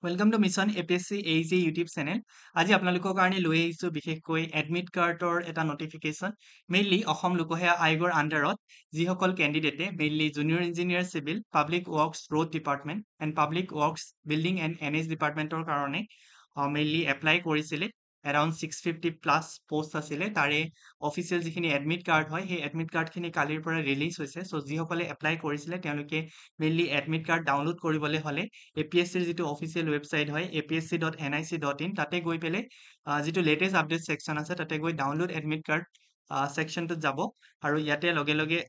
Welcome to Mission APSC AEC YouTube channel. আজি আপোনালোকৰ কাৰণে লৈ আহিছো বিশেষকৈ এডমিট কাৰ্ডৰ এটা নটিফিকেশন মেইনলি অসম লোকসেৱা আয়োগৰ আন্ডাৰত যিসকল কেণ্ডিডেটে mainly junior engineer civil public works road department and public works building and NH ডিপাৰ্টমেন্টৰ কাৰণে মেইনলি এপ্লাই কৰিছিলে এৰাউণ্ড 650 প্লাছ পোষ্ট আছিলে তাৰে অফিচিয়েল যিখিনি এডমিট কাৰ্ড হয় সেই এডমিট কাৰ্ডখিনি কালিৰ পৰা ৰিলিজ হৈছে চ' যিসকলে এপ্লাই কৰিছিলে তেওঁলোকে মেইনলি এডমিট কাৰ্ড ডাউনলোড কৰিবলৈ হ'লে APSCৰ যিটো অফিচিয়েল ৱেবছাইট হয় apsc.nic.in তাতে গৈ পেলাই যিটো লেটেষ্ট আপডেট সেকশন আছে তাতে গৈ ডাউনলোড এডমিট কাৰ্ড সেকশনটোত যাব আৰু ইয়াতে লগে লগে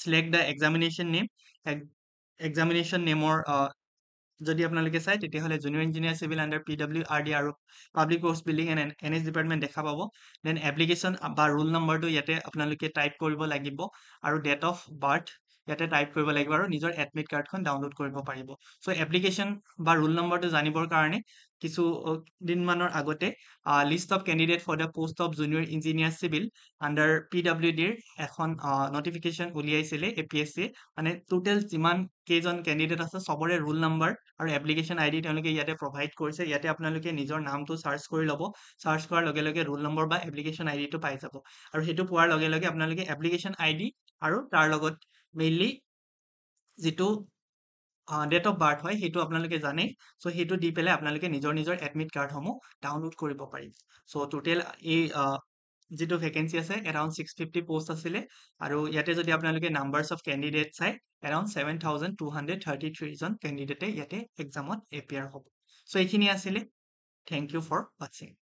select the examination name examination nameৰ যদি আপোনালোকে চাই তেতিয়াহ'লে junior engineer civil under PWRD আৰু public works building and NH department দেখা পাব দেন এপ্লিকেশন বা ৰোল নম্বৰটো ইয়াতে আপোনালোকে টাইপ কৰিব লাগিব আৰু ডেট অফ বাৰ্থ ইয়াতে টাইপ কৰিব লাগিব আৰু নিজৰ এডমিট কাৰ্ডখন ডাউনলোড কৰিব পাৰিব সো এপ্লিকেশন বা ৰোল নম্বৰটো জানিবৰ কাৰণে কিছু দিনমানৰ আগতে list of candidate for the post of junior engineer civil under PWDৰ এখন নটিফিকেশন উলিয়াইছিলে APSC মানে টোটেল যিমান কেইজন কেণ্ডিডেট আছে সবৰে ৰোল নম্বৰ আৰু এপ্লিকেশন আইডি তেওঁলোকে ইয়াতে প্ৰভাইড কৰিছে ইয়াতে আপোনালোকে নিজৰ নামটো সাৰ্চ কৰি ল'ব সাৰ্চ কৰাৰ লগে লগে ৰোল নম্বৰ বা এপ্লিকেশন আইডিটো পাই যাব আৰু সেইটো পোৱাৰ লগে লগে আপোনালোকে এপ্লিকেশন আইডি আৰু তাৰ লগত মেইনলি যিটো ডেট অফ বাৰ্থ হয় সেইটো আপোনালোকে জানে সো সেইটো দি পেলাই আপোনালোকে নিজৰ এডমিট কাৰ্ডসমূহ ডাউনলোড কৰিব পাৰিব সো টোটেল এই যিটো ভেকেন্সি আছে এৰাউণ্ড 650 পোষ্ট আছিলে আৰু ইয়াতে যদি আপোনালোকে নাম্বাৰছ অফ কেণ্ডিডেট চাই এৰাউণ্ড 7233 জন কেণ্ডিডেটে ইয়াতে এক্সামত এপিয়াৰ হ'ব সো এইখিনি আছিলে থেংক ইউ ফৰ ৱাচিং